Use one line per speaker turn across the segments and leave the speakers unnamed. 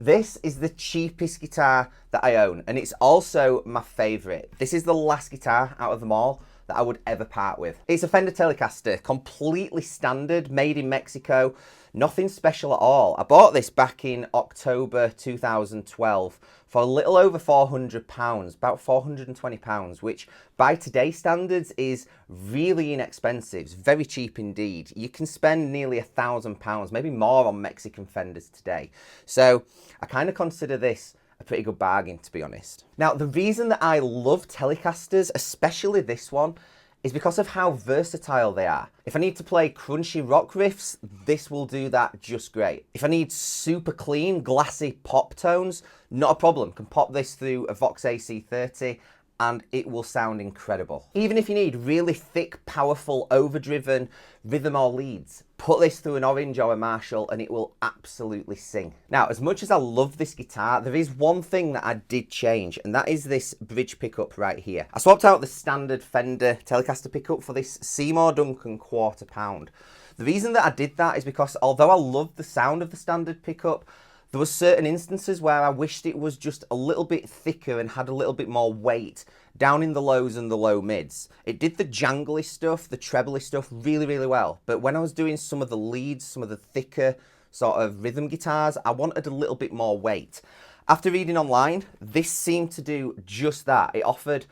This is the cheapest guitar that I own, and it's also my favourite. This is the last guitar out of them all that I would ever part with. It's a Fender Telecaster, completely standard, made in Mexico, nothing special at all. I bought this back in October 2012 for a little over £400, about £420, which by today's standards is really inexpensive. It's very cheap indeed. You can spend nearly £1,000, maybe more, on Mexican Fenders today. So I kind of consider this a pretty good bargain, to be honest. Now, the reason that I love Telecasters, especially this one, is because of how versatile they are. If I need to play crunchy rock riffs, this will do that just great. If I need super clean, glassy pop tones, not a problem. Can pop this through a Vox AC30 and it will sound incredible. Even if you need really thick, powerful, overdriven rhythm or leads, put this through an Orange or a Marshall and it will absolutely sing. Now, as much as I love this guitar, there is one thing that I did change, and that is this bridge pickup right here. I swapped out the standard Fender Telecaster pickup for this Seymour Duncan quarter pound. The reason that I did that is because although I love the sound of the standard pickup, there were certain instances where I wished it was just a little bit thicker and had a little bit more weight down in the lows and the low mids. It did the jangly stuff, the trebly stuff really, really well. But when I was doing some of the leads, some of the thicker sort of rhythm guitars, I wanted a little bit more weight. After reading online, this seemed to do just that. It offered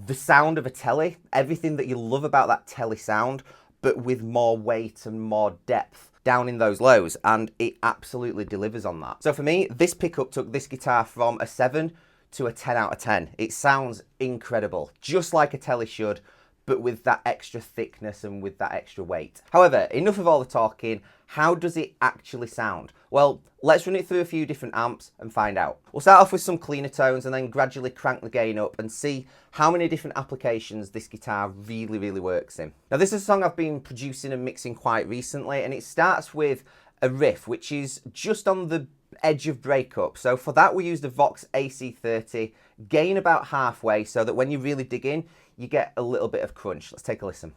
the sound of a Tele, everything that you love about that Tele sound, but with more weight and more depth down in those lows, and it absolutely delivers on that. So for me, this pickup took this guitar from a 7 to a 10 out of 10. It sounds incredible, just like a Tele should, but with that extra thickness and with that extra weight. However, enough of all the talking. How does it actually sound? Well, let's run it through a few different amps and find out. We'll start off with some cleaner tones and then gradually crank the gain up and see how many different applications this guitar really, really works in. Now, this is a song I've been producing and mixing quite recently, and it starts with a riff which is just on the edge of breakup. So for that, we used the Vox AC30, gain about halfway so that when you really dig in, you get a little bit of crunch. Let's take a listen.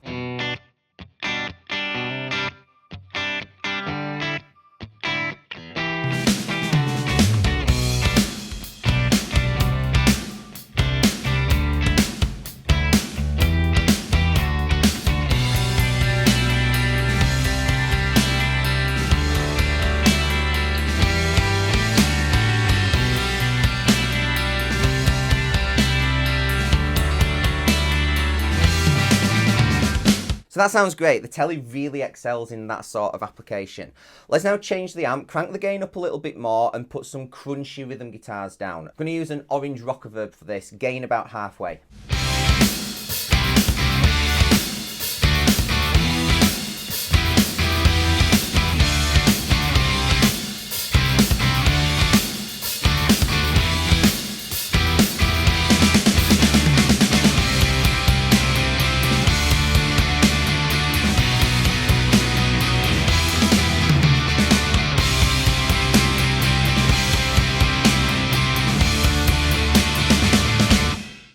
So that sounds great. The Tele really excels in that sort of application. Let's now change the amp, crank the gain up a little bit more and put some crunchy rhythm guitars down. I'm going to use an Orange Rockerverb for this, gain about halfway.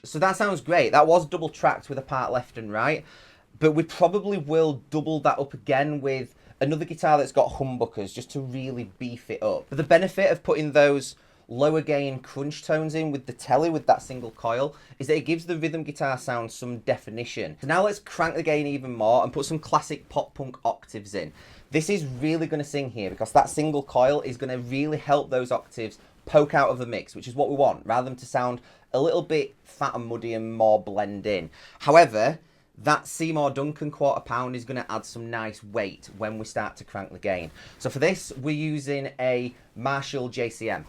So that sounds great. That was double tracked with a part left and right, but we probably will double that up again with another guitar that's got humbuckers just to really beef it up. But the benefit of putting those lower gain crunch tones in with the Tele with that single coil is that it gives the rhythm guitar sound some definition. So now let's crank the gain even more and put some classic pop punk octaves in. This is really going to sing here because that single coil is going to really help those octaves poke out of the mix, which is what we want, rather than to sound a little bit fat and muddy and more blend in. However, that Seymour Duncan quarter pound is going to add some nice weight when we start to crank the gain. So for this, we're using a Marshall JCM.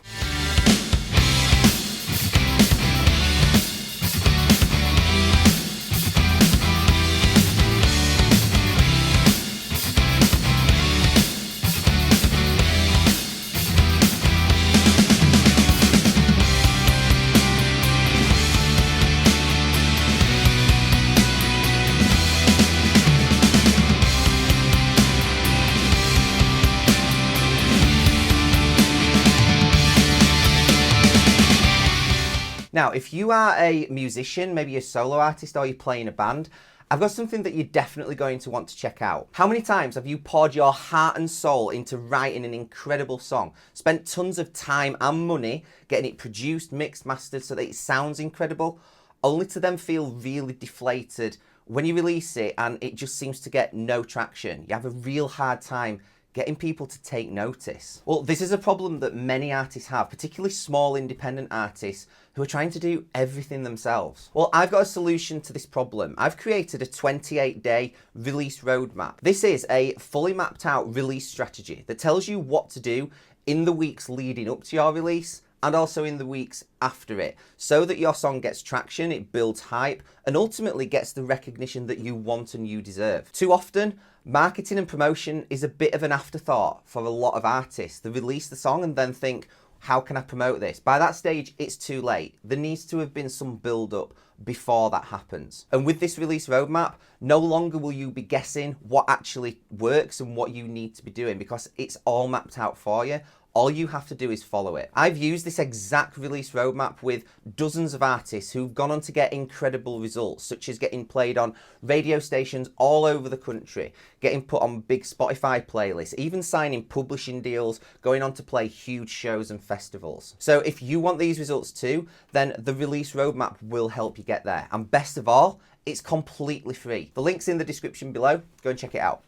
Now, if you are a musician, maybe a solo artist, or you play in a band, I've got something that you're definitely going to want to check out. How many times have you poured your heart and soul into writing an incredible song, spent tons of time and money getting it produced, mixed, mastered so that it sounds incredible, only to then feel really deflated when you release it and it just seems to get no traction? You have a real hard time getting people to take notice. Well, this is a problem that many artists have, particularly small independent artists who are trying to do everything themselves. Well, I've got a solution to this problem. I've created a 28-day release roadmap. This is a fully mapped out release strategy that tells you what to do in the weeks leading up to your release and also in the weeks after it, so that your song gets traction, it builds hype, and ultimately gets the recognition that you want and you deserve. Too often, marketing and promotion is a bit of an afterthought for a lot of artists. They release the song and then think, how can I promote this? By that stage, it's too late. There needs to have been some build-up before that happens. And with this release roadmap, no longer will you be guessing what actually works and what you need to be doing, because it's all mapped out for you. All you have to do is follow it. I've used this exact release roadmap with dozens of artists who've gone on to get incredible results, such as getting played on radio stations all over the country, getting put on big Spotify playlists, even signing publishing deals, going on to play huge shows and festivals. So if you want these results too, then the release roadmap will help you get there. And best of all, it's completely free. The link's in the description below. Go and check it out.